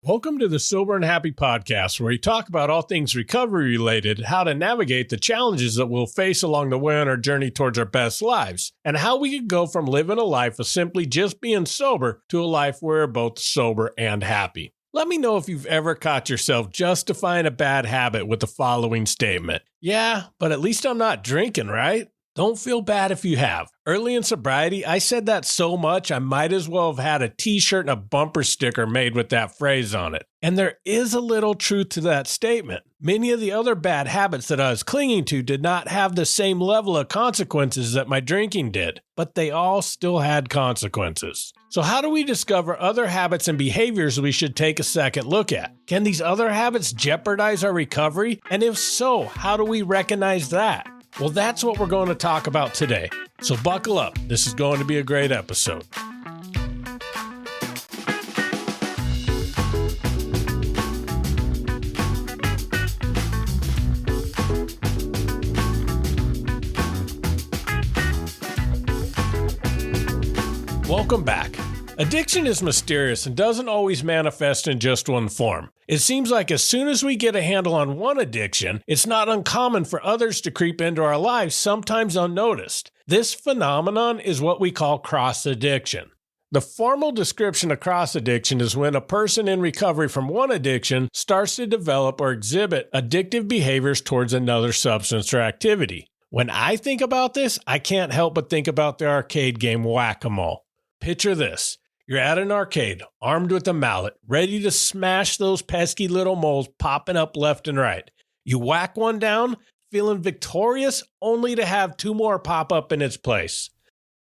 Welcome to the Sober and Happy podcast, where we talk about all things recovery related, how to navigate the challenges that we'll face along the way on our journey towards our best lives, and how we can go from living a life of simply just being sober to a life where we're both sober and happy. Let me know if you've ever caught yourself justifying a bad habit with the following statement. Yeah, but at least I'm not drinking, right? Don't feel bad if you have. Early in sobriety, I said that so much I might as well have had a t-shirt and a bumper sticker made with that phrase on it. And there is a little truth to that statement. Many of the other bad habits that I was clinging to did not have the same level of consequences that my drinking did, but they all still had consequences. So how do we discover other habits and behaviors we should take a second look at? Can these other habits jeopardize our recovery? And if so, how do we recognize that? Well, that's what we're going to talk about today. So buckle up. This is going to be a great episode. Welcome back. Addiction is mysterious and doesn't always manifest in just one form. It seems like as soon as we get a handle on one addiction, it's not uncommon for others to creep into our lives, sometimes unnoticed. This phenomenon is what we call cross-addiction. The formal description of cross-addiction is when a person in recovery from one addiction starts to develop or exhibit addictive behaviors towards another substance or activity. When I think about this, I can't help but think about the arcade game Whack-A-Mole. Picture this. You're at an arcade, armed with a mallet, ready to smash those pesky little moles popping up left and right. You whack one down, feeling victorious, only to have two more pop up in its place.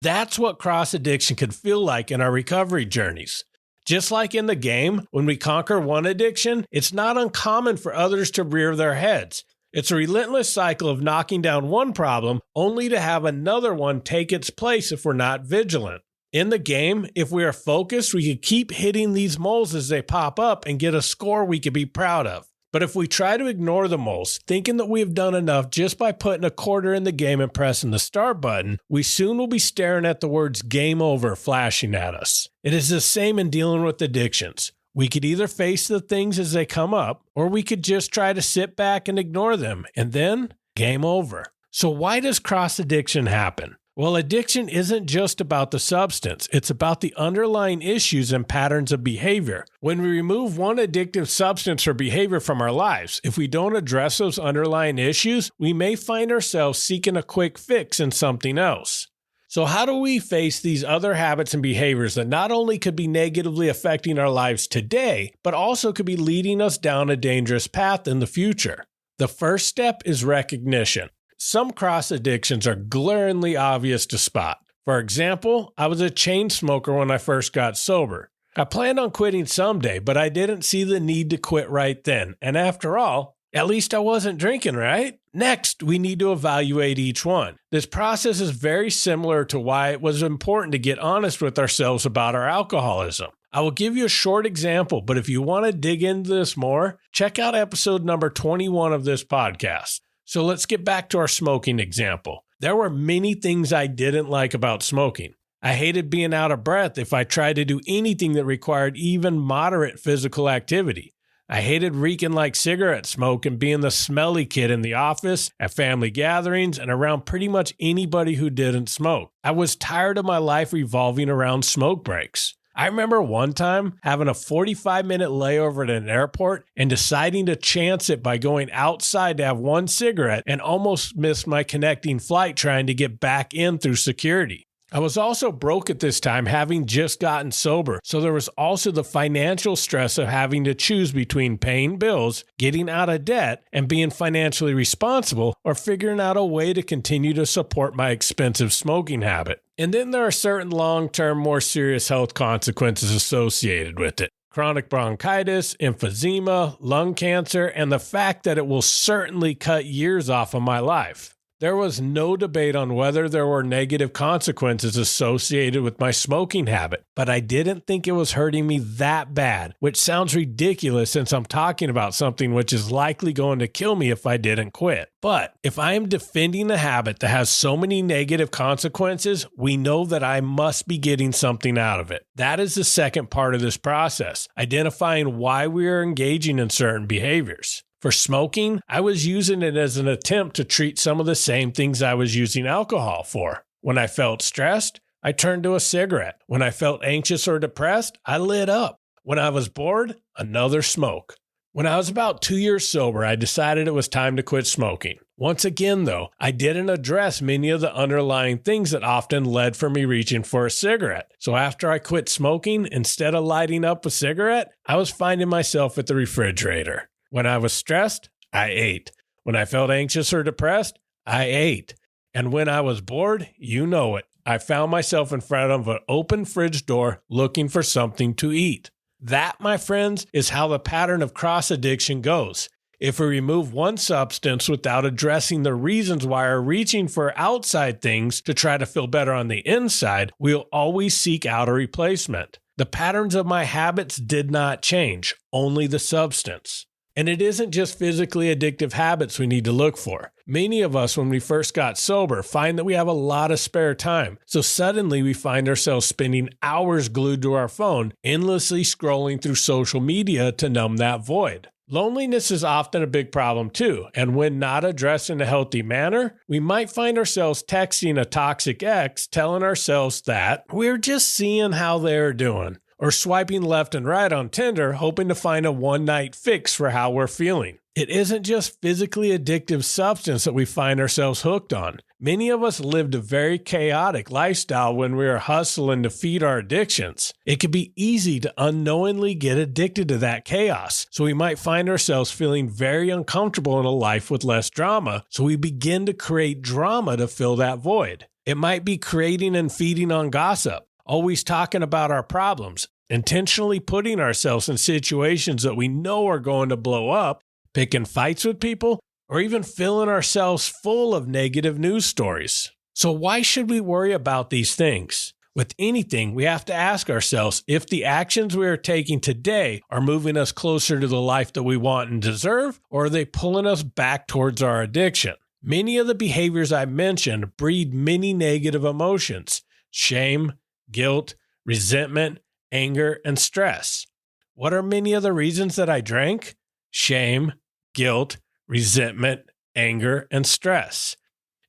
That's what cross-addiction can feel like in our recovery journeys. Just like in the game, when we conquer one addiction, it's not uncommon for others to rear their heads. It's a relentless cycle of knocking down one problem, only to have another one take its place if we're not vigilant. In the game, if we are focused, we could keep hitting these moles as they pop up and get a score we could be proud of. But if we try to ignore the moles, thinking that we have done enough just by putting a quarter in the game and pressing the start button, we soon will be staring at the words game over flashing at us. It is the same in dealing with addictions. We could either face the things as they come up, or we could just try to sit back and ignore them, and then game over. So why does cross-addiction happen? Well, addiction isn't just about the substance. It's about the underlying issues and patterns of behavior. When we remove one addictive substance or behavior from our lives, if we don't address those underlying issues, we may find ourselves seeking a quick fix in something else. So how do we face these other habits and behaviors that not only could be negatively affecting our lives today, but also could be leading us down a dangerous path in the future? The first step is recognition. Some cross-addictions are glaringly obvious to spot. For example, I was a chain smoker when I first got sober. I planned on quitting someday, but I didn't see the need to quit right then. And after all, at least I wasn't drinking, right? Next, we need to evaluate each one. This process is very similar to why it was important to get honest with ourselves about our alcoholism. I will give you a short example, but if you want to dig into this more, check out episode number 21 of this podcast. So let's get back to our smoking example. There were many things I didn't like about smoking. I hated being out of breath if I tried to do anything that required even moderate physical activity. I hated reeking like cigarette smoke and being the smelly kid in the office, at family gatherings, and around pretty much anybody who didn't smoke. I was tired of my life revolving around smoke breaks. I remember one time having a 45-minute layover at an airport and deciding to chance it by going outside to have one cigarette and almost missed my connecting flight trying to get back in through security. I was also broke at this time, having just gotten sober, so there was also the financial stress of having to choose between paying bills, getting out of debt, and being financially responsible, or figuring out a way to continue to support my expensive smoking habit. And then there are certain long-term, more serious health consequences associated with it. Chronic bronchitis, emphysema, lung cancer, and the fact that it will certainly cut years off of my life. There was no debate on whether there were negative consequences associated with my smoking habit, but I didn't think it was hurting me that bad, which sounds ridiculous since I'm talking about something which is likely going to kill me if I didn't quit. But if I am defending a habit that has so many negative consequences, we know that I must be getting something out of it. That is the second part of this process, identifying why we are engaging in certain behaviors. For smoking, I was using it as an attempt to treat some of the same things I was using alcohol for. When I felt stressed, I turned to a cigarette. When I felt anxious or depressed, I lit up. When I was bored, another smoke. When I was about 2 years sober, I decided it was time to quit smoking. Once again, though, I didn't address many of the underlying things that often led for me reaching for a cigarette. So after I quit smoking, instead of lighting up a cigarette, I was finding myself at the refrigerator. When I was stressed, I ate. When I felt anxious or depressed, I ate. And when I was bored, you know it, I found myself in front of an open fridge door looking for something to eat. That, my friends, is how the pattern of cross-addiction goes. If we remove one substance without addressing the reasons why we're reaching for outside things to try to feel better on the inside, we'll always seek out a replacement. The patterns of my habits did not change, only the substance. And it isn't just physically addictive habits we need to look for. Many of us, when we first got sober, find that we have a lot of spare time. So suddenly we find ourselves spending hours glued to our phone, endlessly scrolling through social media to numb that void. Loneliness is often a big problem too, and when not addressed in a healthy manner, we might find ourselves texting a toxic ex, telling ourselves that we're just seeing how they're doing, or swiping left and right on Tinder, hoping to find a one-night fix for how we're feeling. It isn't just physically addictive substance that we find ourselves hooked on. Many of us lived a very chaotic lifestyle when we were hustling to feed our addictions. It can be easy to unknowingly get addicted to that chaos, so we might find ourselves feeling very uncomfortable in a life with less drama, so we begin to create drama to fill that void. It might be creating and feeding on gossip, always talking about our problems, intentionally putting ourselves in situations that we know are going to blow up, picking fights with people, or even filling ourselves full of negative news stories. So why should we worry about these things? With anything, we have to ask ourselves if the actions we are taking today are moving us closer to the life that we want and deserve, or are they pulling us back towards our addiction? Many of the behaviors I mentioned breed many negative emotions: shame, guilt, resentment, anger, and stress. What are many of the reasons that I drank? Shame, guilt, resentment, anger, and stress.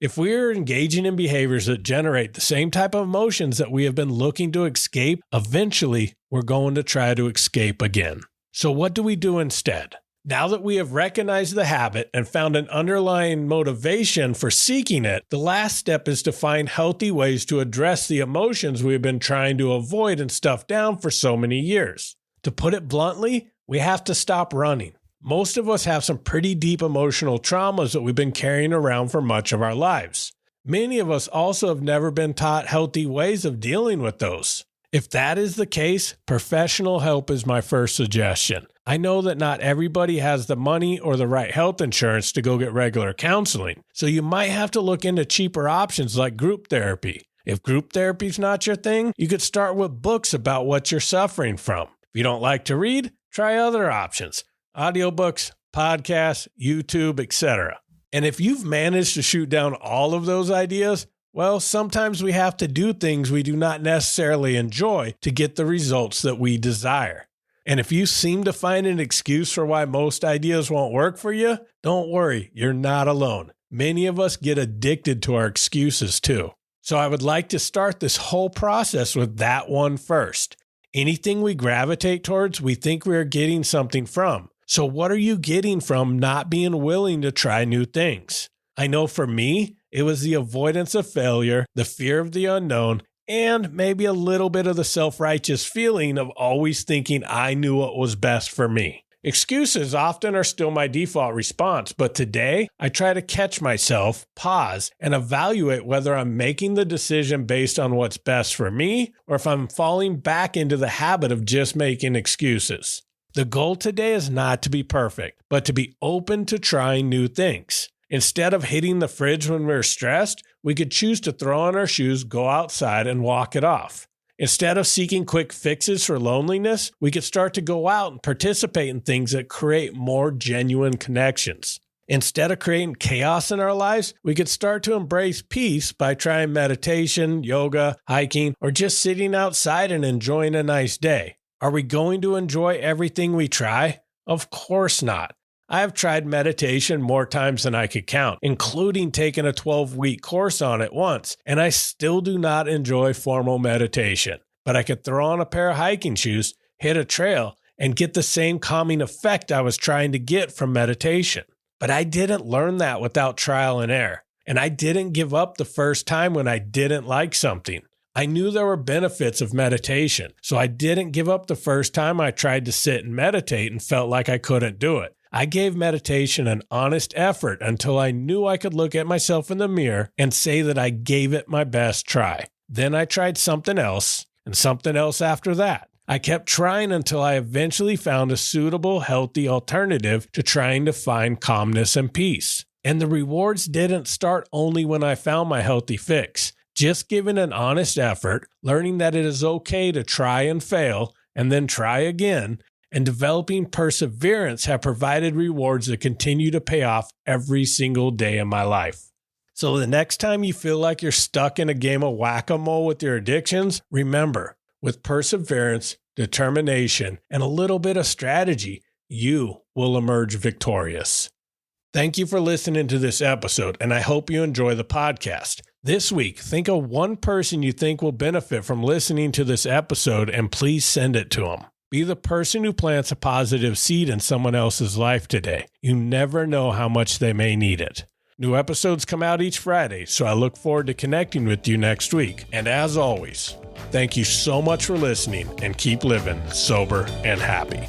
If we are engaging in behaviors that generate the same type of emotions that we have been looking to escape, eventually we're going to try to escape again. So what do we do instead? Now that we have recognized the habit and found an underlying motivation for seeking it, the last step is to find healthy ways to address the emotions we have been trying to avoid and stuff down for so many years. To put it bluntly, we have to stop running. Most of us have some pretty deep emotional traumas that we've been carrying around for much of our lives. Many of us also have never been taught healthy ways of dealing with those. If that is the case, professional help is my first suggestion. I know that not everybody has the money or the right health insurance to go get regular counseling, so you might have to look into cheaper options like group therapy. If group therapy is not your thing, you could start with books about what you're suffering from. If you don't like to read, try other options: audiobooks, podcasts, YouTube, etc. And if you've managed to shoot down all of those ideas, well, sometimes we have to do things we do not necessarily enjoy to get the results that we desire. And if you seem to find an excuse for why most ideas won't work for you, don't worry, you're not alone. Many of us get addicted to our excuses too. So I would like to start this whole process with that one first. Anything we gravitate towards, we think we are getting something from. So what are you getting from not being willing to try new things? I know for me, it was the avoidance of failure, the fear of the unknown, and maybe a little bit of the self-righteous feeling of always thinking I knew what was best for me. Excuses often are still my default response, but today I try to catch myself, pause, and evaluate whether I'm making the decision based on what's best for me or if I'm falling back into the habit of just making excuses. The goal today is not to be perfect, but to be open to trying new things. Instead of hitting the fridge when we're stressed, we could choose to throw on our shoes, go outside, and walk it off. Instead of seeking quick fixes for loneliness, we could start to go out and participate in things that create more genuine connections. Instead of creating chaos in our lives, we could start to embrace peace by trying meditation, yoga, hiking, or just sitting outside and enjoying a nice day. Are we going to enjoy everything we try? Of course not. I have tried meditation more times than I could count, including taking a 12-week course on it once, and I still do not enjoy formal meditation. But I could throw on a pair of hiking shoes, hit a trail, and get the same calming effect I was trying to get from meditation. But I didn't learn that without trial and error, and I didn't give up the first time when I didn't like something. I knew there were benefits of meditation, so I didn't give up the first time I tried to sit and meditate and felt like I couldn't do it. I gave meditation an honest effort until I knew I could look at myself in the mirror and say that I gave it my best try. Then I tried something else and something else after that. I kept trying until I eventually found a suitable, healthy alternative to trying to find calmness and peace. And the rewards didn't start only when I found my healthy fix. Just giving an honest effort, learning that it is okay to try and fail, and then try again, and developing perseverance have provided rewards that continue to pay off every single day of my life. So the next time you feel like you're stuck in a game of whack-a-mole with your addictions, remember, with perseverance, determination, and a little bit of strategy, you will emerge victorious. Thank you for listening to this episode, and I hope you enjoy the podcast. This week, think of one person you think will benefit from listening to this episode, and please send it to them. Be the person who plants a positive seed in someone else's life today. You never know how much they may need it. New episodes come out each Friday, so I look forward to connecting with you next week. And as always, thank you so much for listening and keep living sober and happy.